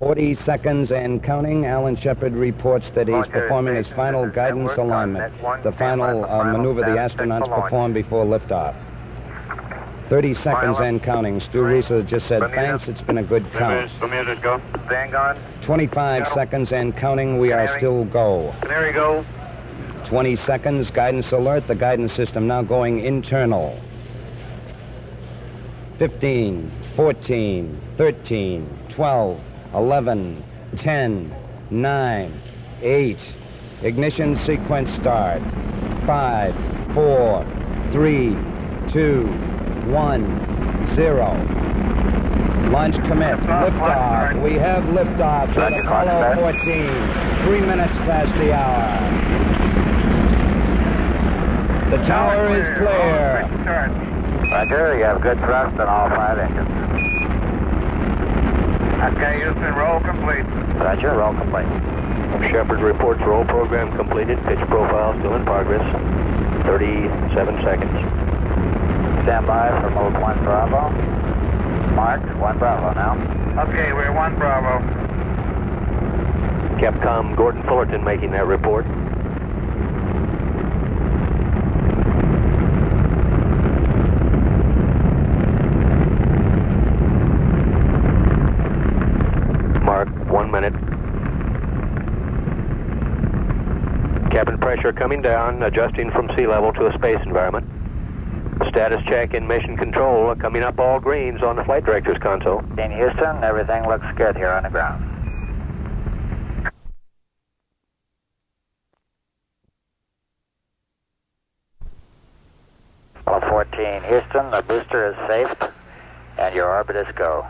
40 seconds and counting. Alan Shepard reports that he's performing his final guidance alignment, the final maneuver the astronauts perform before liftoff. 30 seconds and counting. Stu Roosa just said, thanks, it's been a good count. 25 seconds and counting. We are still go. There you go. 20 seconds, guidance alert. The guidance system now going internal. 15, 14, 13, 12, 11, 10, 9, 8. Ignition sequence start. 5, 4, 3, 2, 1, 0. Launch commit. Liftoff. We have liftoff with Apollo 14. 3 minutes past the hour. The tower is clear. Roger, you have good thrust on all 5 engines. Okay, Houston, roll complete. Roger, roll complete. Shepard reports roll program completed. Pitch profile still in progress. 37 seconds. Stand by for mode 1 Bravo. Marked 1 Bravo now. Okay, we're 1 Bravo. Capcom Gordon Fullerton making that report. Mark, 1 minute. Cabin pressure coming down, adjusting from sea level to a space environment. Status check in mission control, coming up all greens on the flight director's console. In Houston, everything looks good here on the ground. Apollo 14, Houston, the booster is safe, and your orbit is go.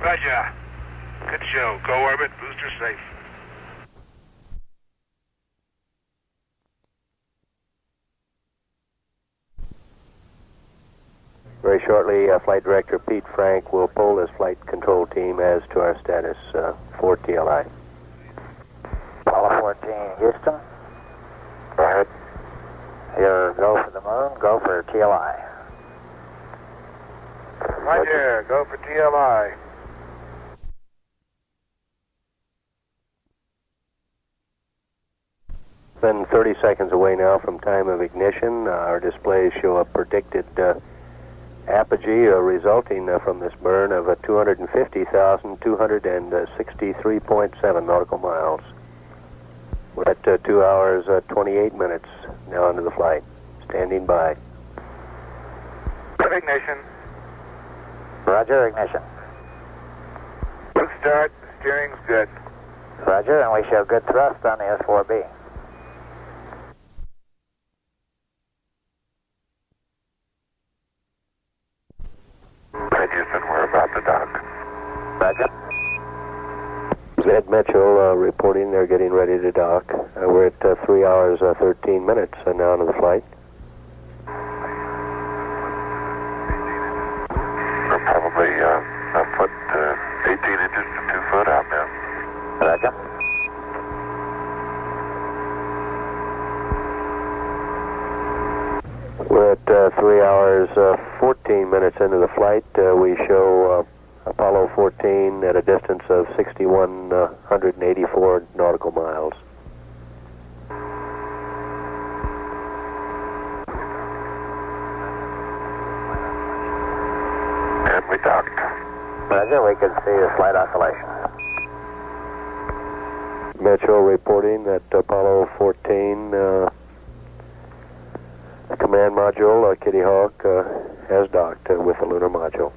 Roger. Good show. Go orbit, booster safe. Very shortly, Flight Director Pete Frank will poll his flight control team as to our status for TLI. Apollo 14, Houston. Go ahead. Your go for the moon, go for TLI. Roger, go for TLI. Then 30 seconds away now from time of ignition. Our displays show a predicted apogee resulting from this burn of 250,263.7 nautical miles. We're at 2 hours, 28 minutes now into the flight. Standing by. Ignition. Roger, ignition. Good start. Steering's good. Roger, and we show good thrust on the S4B. Houston, we're about to dock. Roger. Ed Mitchell reporting they're getting ready to dock. We're at 3 hours, 13 minutes now into the flight. We're probably a foot, 18 inches to 2 foot out now. Roger. We're at 3 hours, 14 minutes into the flight. We show Apollo 14 at a distance of 6,184 nautical miles. And we docked. Roger, we can see the slight oscillation. Mitchell reporting that Apollo 14 command module, Kitty Hawk, has docked with the lunar module.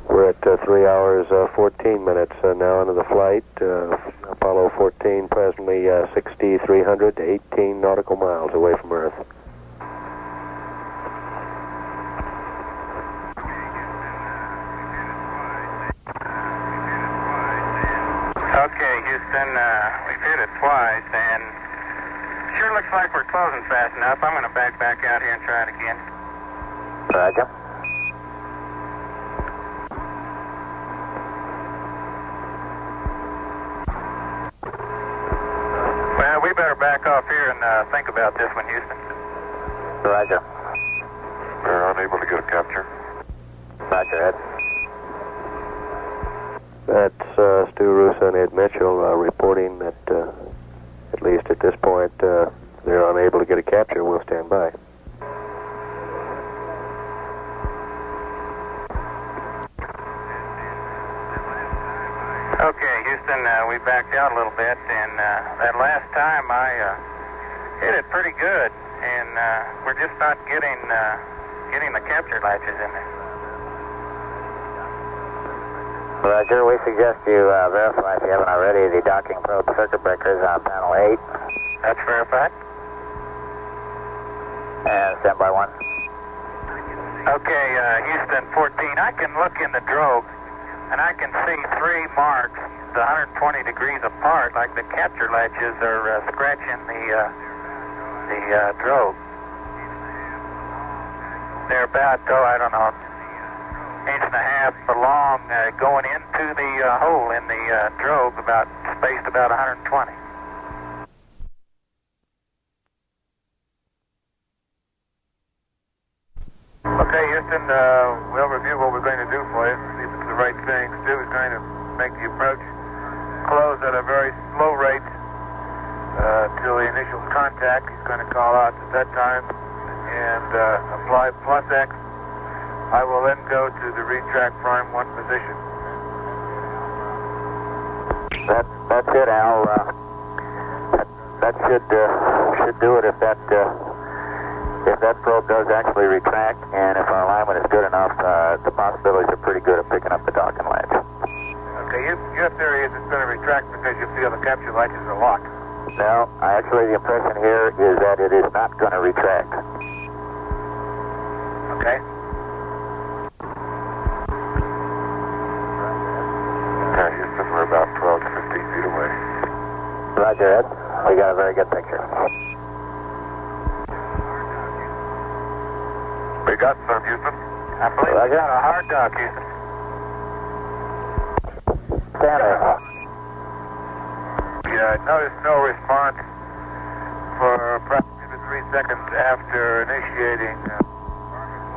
We're at 3 hours, 14 minutes now into the flight. Apollo 14 presently 6,300 to 18 nautical miles away from Earth. Okay, Houston, we've hit it twice, and sure looks like we're closing fast enough. I'm going to back out here and try it again. Roger. Well, we better back off here and think about this one, Houston. Roger. We're unable to get a capture. Roger. Roger, Ed. That's Stu, Roosa, and Ed Mitchell reporting that, at least at this point, they're unable to get a capture. We'll stand by. Okay, Houston, we backed out a little bit, and that last time I hit it pretty good, and we're just not getting the capture latches in there. Roger, we suggest you verify, if you haven't already, the docking probe circuit breakers on panel 8. That's verified. And stand by 1. Okay, Houston 14, I can look in the drogue, and I can see 3 marks, 120 degrees apart, like the capture latches are scratching the drogue. They're about, I don't know, 1.5 inches long, going into the hole in the drogue, spaced about 120. Okay, Houston, we'll review what we're going to do for you, see if it's the right thing. Stu is going to make the approach close at a very slow rate till the initial contact. He's going to call out at that time and apply plus X. I will then go to the retract prime 1 position. That's it, Al. That should do it if that probe does actually retract, and if our alignment is good enough, the possibilities are pretty good at picking up the docking latch. Okay, your theory is it's going to retract because you feel the capture latches are locked. No, actually the impression here is that it is not going to retract. Okay? Okay, Houston, we're about 12 to 15 feet away. Roger, Ed. We got a very good picture. We got some, Houston. I believe we got a hard dock, Houston. Standing. Yeah, I noticed no response for approximately 3 seconds after initiating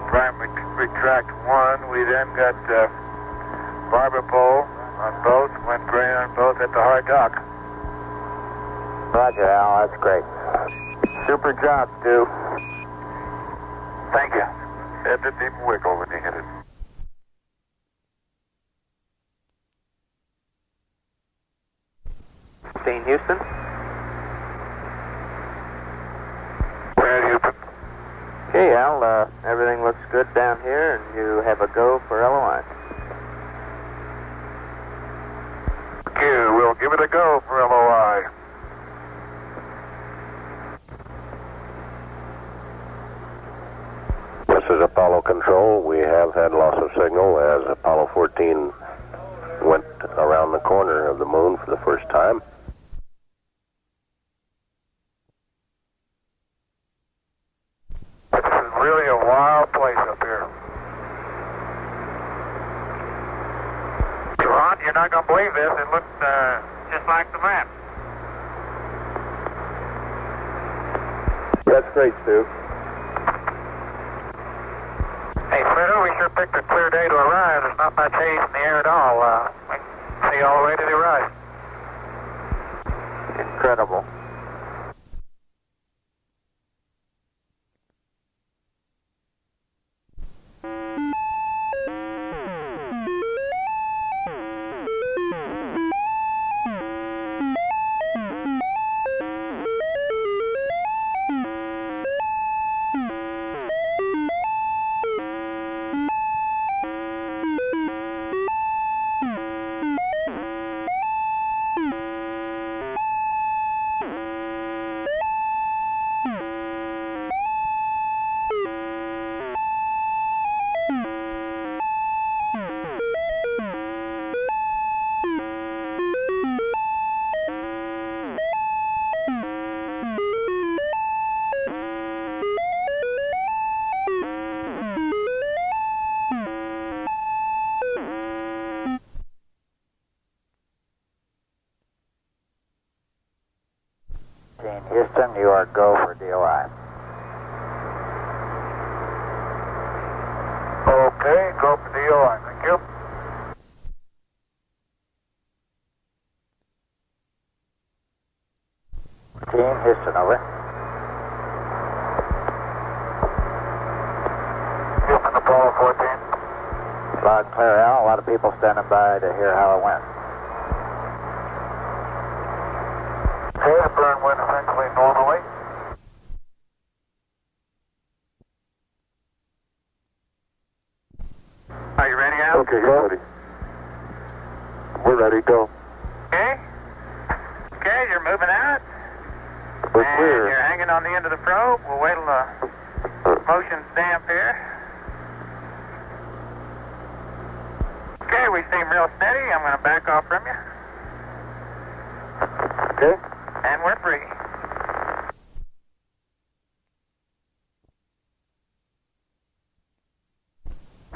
prime retract 1. We then got barber pole on both, went gray on both at the hard dock. Roger, Al. That's great. Super job, Stu. Thank you. It didn't even wiggle when he hit it. Houston. Houston. Okay, Al. Everything looks good down here, and you have a go for LOI. Okay, we'll give it a go for LOI. This is Apollo Control. We have had loss of signal as Apollo 14 went around the corner of the moon for the first time. This is really a wild place up here. Ron, you're not going to believe this. It looks just like the map. That's great, Stu. Hey, Fredo, we sure picked a clear day to arrive. There's not much haze in the air at all. We can see all the way to the horizon. Incredible. Loud and clear, Al. A lot of people standing by to hear how it went. Okay, the burn went essentially normally. Are you ready, Al? Okay, you're ready. We're ready, go. Okay. Okay, you're moving out. We're And clear. you're hanging on the end of the probe. We'll wait till the motion stamp here. Okay, we seem real steady. I'm going to back off from you. Okay. And we're free.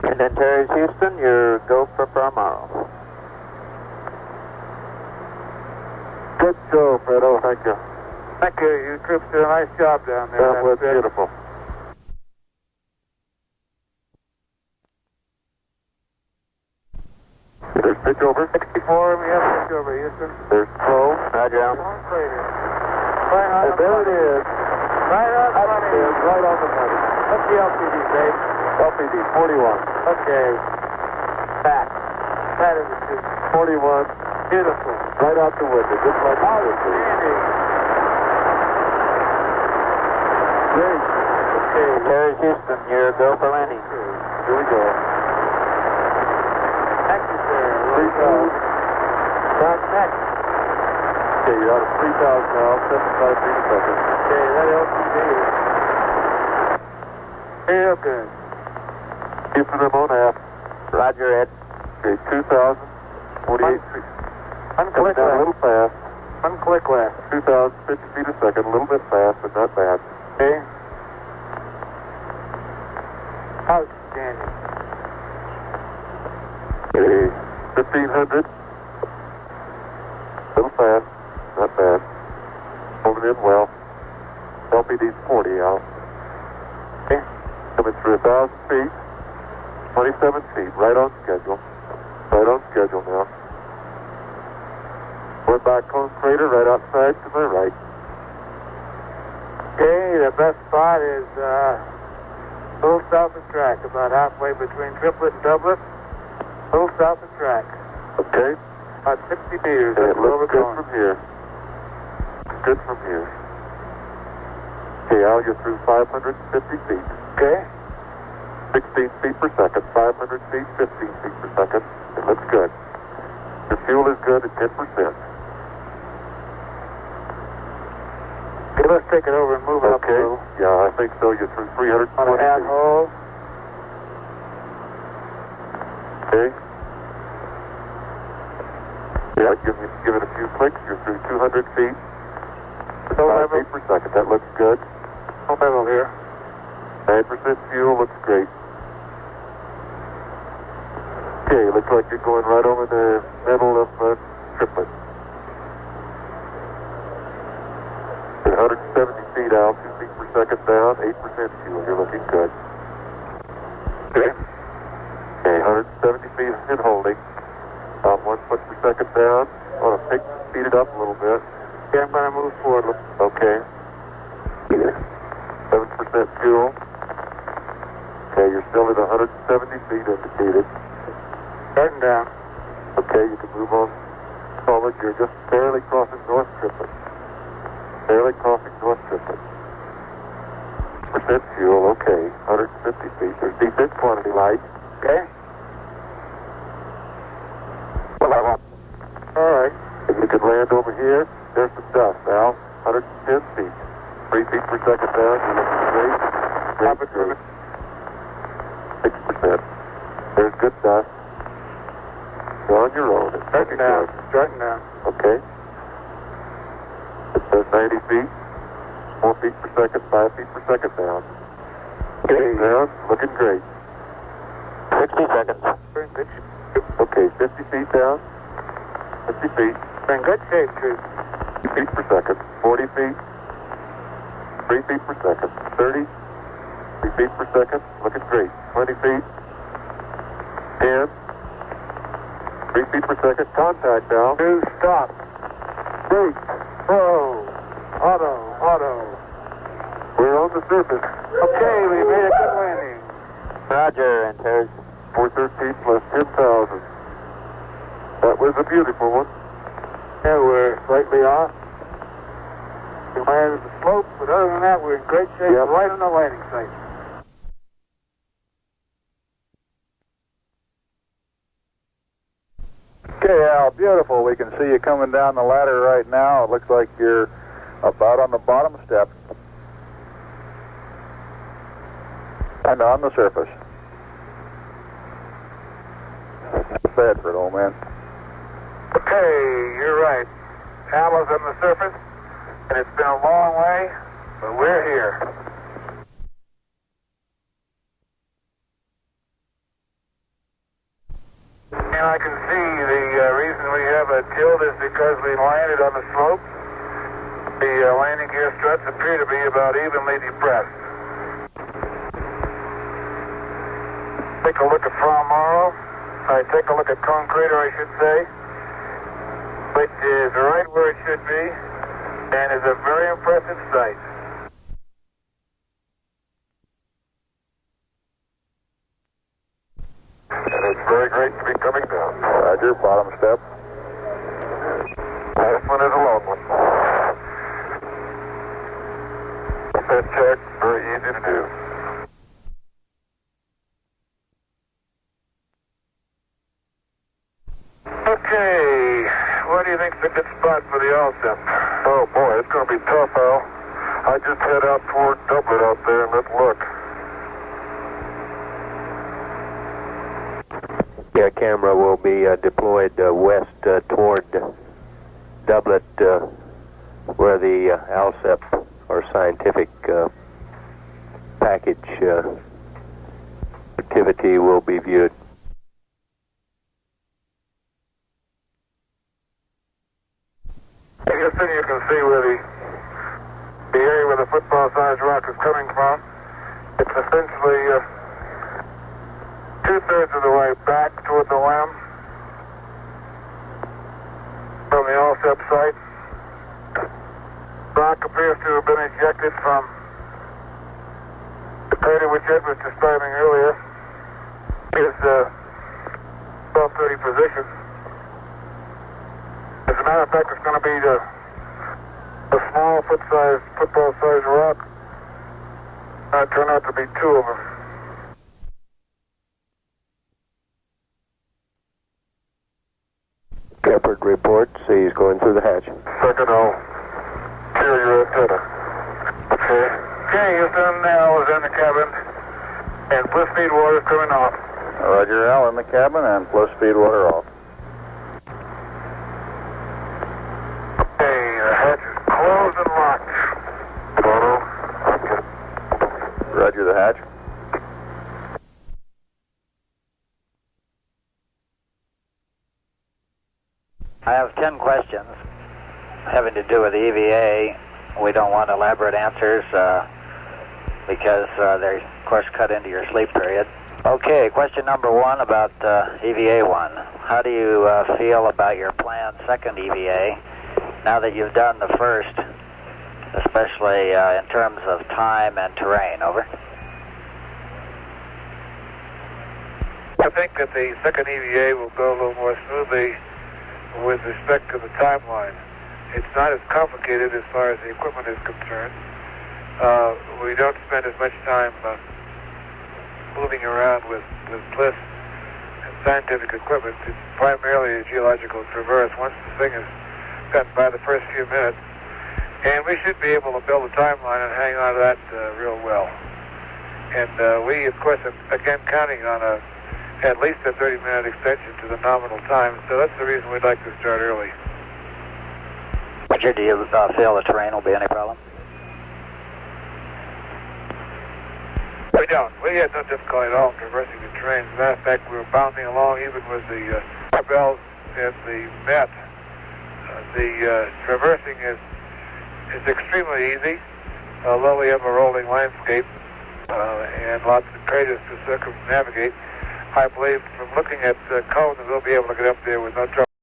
And then Terry's Houston, your go for Frau Mauro. Good show, Fredo. Thank you. Thank you. You troops did a nice job down there. That was beautiful. There's pitch over. 64, we have pitch over, Houston. There's slow. Roger, Al. And there it is. Right on the money. It is right on the money. What's the LCD, Dave? LPD 41. Okay. Back. That is it. 41. Beautiful. Right out the window, just like it should be. Outstanding. Great. Okay, Terry's Houston, your go for landing. Here we go. Thank you, sir. 3,000. Back next. Okay, you're out of 3,000 now, 75 feet a second. Okay, that LCD is real good. Keeping them on half. Roger, Ed. Okay, 2,000, 48 feet. One Coming click down a left. little fast. One click left. 2,050 feet a second, a little bit fast, but not bad. Okay. Outstanding. Okay, 1,500. Little fast, not bad. Moving in well. LPD's 40 out. Okay. Coming through 1,000 feet. 27 feet, right on schedule. Right on schedule now. We're back home crater right outside to my right. Okay, the best spot is a little south of track, about halfway between triplet and doublet. A little south of track. Okay? About 60 meters. And That's it where we're looks good going. from here. Good from here. Okay, Al, you're through 550 feet. Okay. 16 feet per second, 500 feet, 15 feet per second. It looks good. The fuel is good at 10%. Okay, let's take it over and move it up a Okay, little. yeah, I think so. You're through 320 On a half feet. hole. Okay. Yeah, give it a few clicks. You're through 200 feet. Low 5 level. feet per second. That looks good. Low level here. 9% fuel looks great. Okay, looks like you're going right over the middle of triplet. 170 feet out, 2 feet per second down, 8% fuel. You're looking good. Okay. Okay, 170 feet in holding. About 1 foot per second down. Want to speed it up a little bit. Okay, I'm going to move forward. Okay. 7% fuel. Okay, you're still at 170 feet indicated. Starting down. Okay, you can move on forward. You're just barely crossing North Triplet. Barely crossing North Triplet. Percent fuel, okay. 150 feet. There's decent quantity light. Okay. All right. If you could land over here, there's some dust now. 110 feet. 3 feet per second down. You're looking great. Drop it for me. 6%. There's good dust. You're on your own. It's Starting down. Starting down. okay. It says 90 feet. 4 feet per second, 5 feet per second down. Okay. Down, looking great. 60 seconds. We're in good shape. Okay, 50 feet down. 50 feet. We're in good shape, Troop. 50 feet per second. 40 feet. 3 feet per second. 30. 3 feet per second. Looking great. 20 feet. 10. 3 feet per second. Contact now. Two, stop. Brake. Slow. Auto. We're on the surface. Okay, we made a good landing. Roger, and Terry's. 413 plus 10,000. That was a beautiful one. Yeah, we're slightly off. We landed the slope, but other than that, we're in great shape. Yep. Right on the landing site. Okay, Al, beautiful. We can see you coming down the ladder right now. It looks like you're about on the bottom step and on the surface. Not bad for an old man. Okay, you're right. Al is on the surface, and it's been a long way, but we're here. And I can see the reason we have a tilt is because we landed on the slope. The landing gear struts appear to be about evenly depressed. Take a look at Frau Mauro. Take a look at Cone Crater, I should say, which is right where it should be, and is a very impressive sight. And it's very great to be coming down. Roger, bottom step. This one is a long one. Set check, very easy to do. Okay, what do you think's a good spot for the Allsep? Oh boy, it's going to be tough, Al. I just head out toward Dublin out there and let's look. Yeah, camera will be deployed west toward Dublin, where the ALSEP or scientific package activity will be viewed. I guess then you can see where the area where the football-sized rock is coming from. It's essentially two-thirds of the way back toward the LEM from the Allsep site. Rock appears to have been ejected from the crater which Ed was describing earlier. Is 1230 position. As a matter of fact, it's going to be a small football-sized rock. Turn out to be two of them. Shepard reports he's going through the hatch. Second, I'll clear your antenna. Okay. Okay, Houston, Al is in the cabin, and bliss speed water is coming off. Roger, Al in the cabin and plus speed water off. Okay, the hatch is closed and locked. Roger the hatch. I have 10 questions having to do with the EVA. We don't want elaborate answers because they're, of course, cut into your sleep period. Okay, question number one about EVA 1. How do you feel about your planned second EVA now that you've done the first, especially in terms of time and terrain? Over. I think that the second EVA will go a little more smoothly with respect to the timeline. It's not as complicated as far as the equipment is concerned. We don't spend as much time moving around with bliss and scientific equipment. It's primarily a geological traverse once the thing has gotten by the first few minutes. And we should be able to build a timeline and hang on to that real well. And we, of course, are again counting on at least a 30-minute extension to the nominal time. So that's the reason we'd like to start early. Roger, do you feel the terrain will be any problem? We don't. We had no difficulty at all in traversing the terrain. As a matter of fact, we were bounding along even with the barbells and the net. The traversing is extremely easy, although we have a rolling landscape and lots of craters to circumnavigate. I believe from looking at Cone that we'll be able to get up there with no trouble.